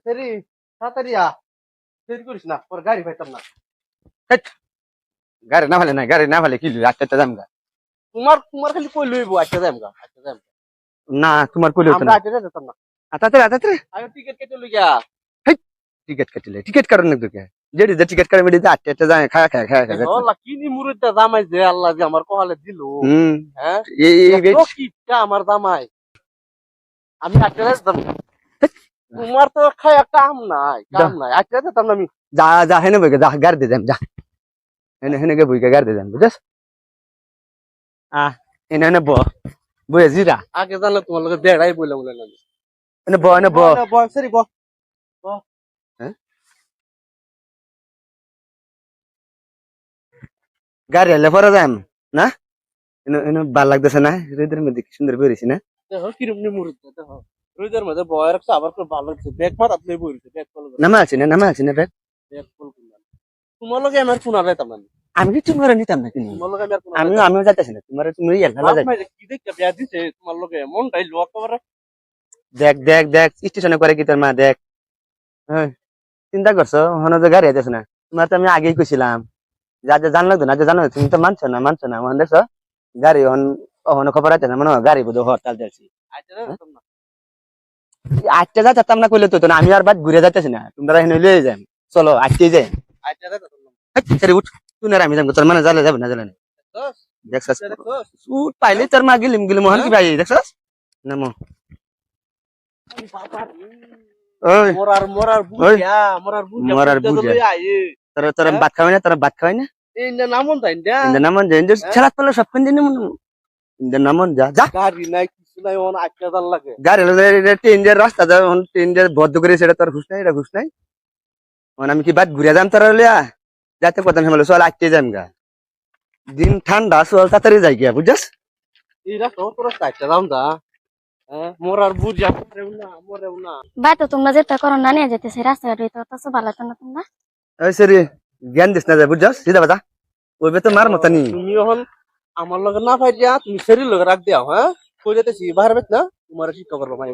সেরি তাড়াতাড়ি দেরি করিস না, পরে গাড়ি পাইতাম না। হেৎ, গাড়ি না ভালে নাই, গাড়ি না ভালে কি লই আটটা যাম গা। তোমার তোমার খালি কই লইব, আচ্ছা যাম গা, আচ্ছা যাম। না তোমার কইলে হতো আমরা না। আচ্ছা যেতাম না। তাড়াতাড়ি তাড়াতাড়ি। আগে টিকিট কেটে লই গা। হেৎ, টিকিট কাটিলে টিকিট কারণ না তোকে, যেটি যে টিকিট কাটে মেডি আটটা যায় খায়া খায়া খায়া খায়া। হল্লা কিনি মুরুদটা জামাই যে আল্লাহ যে আমার কপালে দিল। হুম হ্যাঁ, এই এত কিপটা আমার জামাই। আমি আচ্ছা যেতাম না। তোমার তো খায়া কাম নাই, কাম নাই, আচ্ছা যেতাম না আমি। যা যা হেনে বইকে যা গাড়ি দিয়ে যাম যা, হেনে হেনে গে বইকে গাড়ি দিয়ে যাম বুঝছ। এনে এনে বয়ে জিরা আগে জানলে তোমার লগে বেড়াই বইলাম বলে না। এনে এনে সেরি হ্যাঁ? গাড়ি হলে পরে যাম না, এনে এনে ভাল লাগতেছে না, হৃদয়ের মধ্যে কি সুন্দর বেরিয়েছি না। দেখো কিরম নি মুরুদটা দেখো। রোদের মধ্যে বয় রাখছে, আবার খুব ভালো লাগছে। ব্যাগ মাথা তুলে বইছে, ব্যাগ কল করে। নামা আছে না ব্যাগ। ব্যাগ কল করে। তোমার লগে আমার ফোন আলাইতাম না। আমি কি তোমার নিতাম না কিনি, তোমার লগে আমার ফোন আমিও আমিও যাইতেছি না তোমার, তুমি ভালো যাই। কি দেখতে বিয়া দিছে তোমার লগে মনটাই লোক করে। দেখ দেখ দেখ স্টেশনে করে কি তোর মা দেখ। হ্যাঁ, চিন্তা করছো হন যে গাড়ি আইতেছে না, তোমার তো আমি আগেই কইছিলাম যা যা জানলো তো না, যে জানো তুমি তো মানছো না মন দেখছো গাড়ি হন অহন খবর আছে না, মনে হয় গাড়ি বোধ হরতাল চলছে। আচ্ছা যেতাম না। আটটা যাইতাম না কইলে তো না, আমি আর বাদ ঘুরে যাইতেছি না, তোমরা এখানে লয়ে যাই, চলো আটকে যাই। আচ্ছা যেতাম না। সরি উঠ, তুই না আমি যাবো, তোর মানে জ্বালে যাবে না জ্বালে না। দোস দেখছস দোস উঠ পাইলে তোর মা গিলিম গিলিম হন কি ভাই দেখছস নামো। ওই মোরার বুঝিয়া মোরার মরার বুঝা লই আইয়ে। তোর তোর ভাত খাওয়াই না, তোর ভাত খাওয়াই না। এই না নামন তাই না। ইন্দা নামন যা, ইন্দা খেলাত পেলে সব কোন দিন ইন্দা নামন যা যা। গাড়ি নাই কিছু নাই, ওন আচ্ছা জান লাগে। গাড়ি হলো ট্রেনের রাস্তা যা, ট্রেনের বদ্ধ করে সেটা তোর ঘুষ নাই, এটা ঘুষ নাই। আমি কি বাদ ঘুরে যাম তোর লিয়া, যাতে কথা হেমলে চল আটকে যাম গা, দিন ঠান্ডা চল তাড়াতাড়ি যাই গিয়া বুঝছস। এই রাস্তা তোর রাস্তা আচ্ছা যাম দা। হ্যাঁ, মোরার বুঝিয়া মরেও না। বাই তো তোমরা যেটা করো না নিয়ে যেতেছে রাস্তাঘাটে তো তো ভালো তো না তোমরা। ওই সরি জ্ঞান দিস না যা বুঝছস, সিধা বাজা ওই তো মার মত নি। তুমি এখন আমার লগে না পাইয়া তুমি শরীর লগে রাখ দিও। হ্যাঁ, কই যেতেছি বাহির বেত না, তোমার শিক্ষা করবো মাই।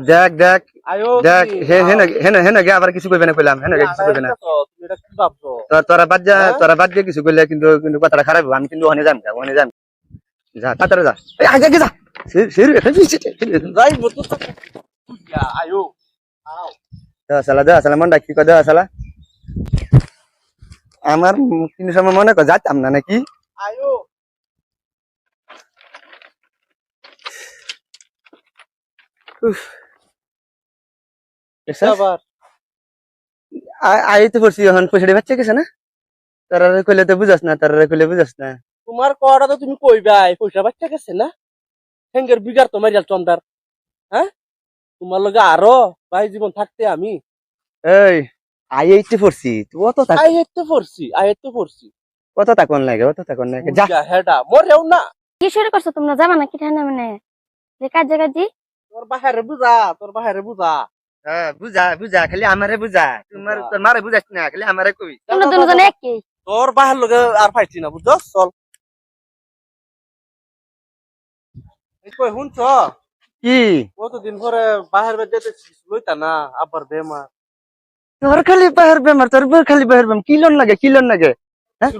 দেখ দেখ আয়ো দেখ হেনে হেনে হেনে গে আবার কিছু কইবে না, কইলাম হেনে কিছু কইবে না। তুমি এটা কি ভাবছো? তোরা বাদ যা, তোরা বাদ দিয়ে কিছু কইলে কিন্তু কিন্তু কথাটা খারাপ হবে, আমি কিন্তু ওখানে যাম গা, ওখানে যাম যা তাড়াতাড়ি যা। এই আগে আগে যা সিরি যাই মতো আয়ো আও দে সালা মনটা কি কয় দে সালা, আমার কিন্তু সময় মনে কর যাইতাম না নাকি। আয়ো আবার আইতে পড়ছি এখন পয়সা বাচ্চা গেছে না, তারা কইলে তো বুঝাস না, তারা কইলে বুঝাস না। তোমার কটা তো তুমি কইবাই, পয়সা বাচ্চা গেছে না, হেঙ্গের বিগার তোমার জাল চন্দার। হ্যাঁ, তোমার লগে আরো ভাই জীবন থাকতে আমি এই আইতে পড়ছি তুই অত আই হেতে পড়ছি কত তাকন লাগে, অত তাকন লাগে যা। হেডা মরেও না। কি শুরু করছো তোমরা যাবা না কি ঠান্ডা মানে যে কাজ জায়গা জি তোর বাহিরে বুঝা, তোর বাহিরে বুঝা। হ্যাঁ বুঝা বুঝা খালি আমারে বুঝা, তোমার তোর মারে বুঝাস না, খালি আমারে কই। তোমরা দুজন একই। তোর বাহির লগে আর পাইছি না বুঝছস। চল এই কই শুনছ কি কতদিন পরে বাহির যেতে লইতা না, আবার বেমার তোর খালি বাহির বেমার, তোর খালি বাহির বেমার, কিলন লাগে কিলন লাগে। হ্যাঁ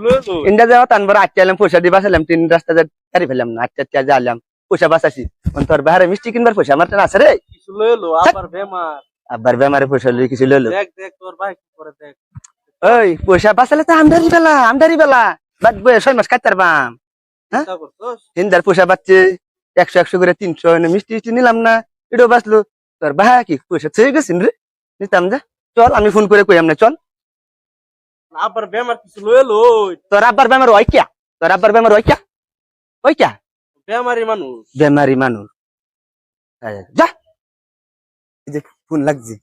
ইন্ডা যাওয়া তানবার আটকে এলাম, পয়সা দিয়ে বাঁচালাম, তিন রাস্তা গাড়ি ফেলাম না, আটটা যাইলাম পয়সা বাঁচাছি, তোর বাহারে মিষ্টি কিনবার পয়সা আমার আছে রে। কিছু লইলো আবার বেমার, আবার বেমারে পয়সা লই কিছু লইলো। দেখ দেখ তোর ভাই কি করে দেখ। ওই পয়সা বাঁচালে তো আমদারি বেলা বাদ বয়ে 6 মাস খাইতে পারবাম। হ্যাঁ চিন্তা করছস হিন্দার পয়সা বাঁচছে 100 করে 300 মিষ্টি টিষ্টি নিলাম না, এটাও বাঁচলো। তোর ভাই কি পয়সা চেয়ে গেছিন রে, নিতাম যা। চল আমি ফোন করে কই আমনে চল। আবার বেমার কিছু লইলো। তোর আব্বার বেমার হয় কিয়া, তোর আব্বার বেমার হয় কিয়া বেমারি মানুষ, বেমারি মানুষ যা। এই যে ফোন লাগছে,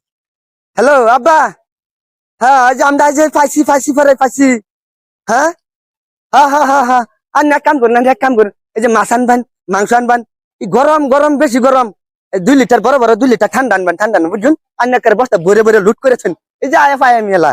হ্যালো আব্বা। হ্যাঁ আজ আমরা যে ফাইসি ফাইসি। হ্যাঁ হ্যাঁ হ্যাঁ হ্যাঁ হ্যাঁ আর না কাম করুন, এক কাম করুন, এই যে মাছ আনবান, মাংস আনবান, গরম গরম বেশি গরম, 2 লিটার বড় বড় 2 লিটার ঠান্ডা আনবান বুঝুন। আর না বস্তা ভরে ভরে লুট করেছেন, এই যে আয়া পায় আমি এলা।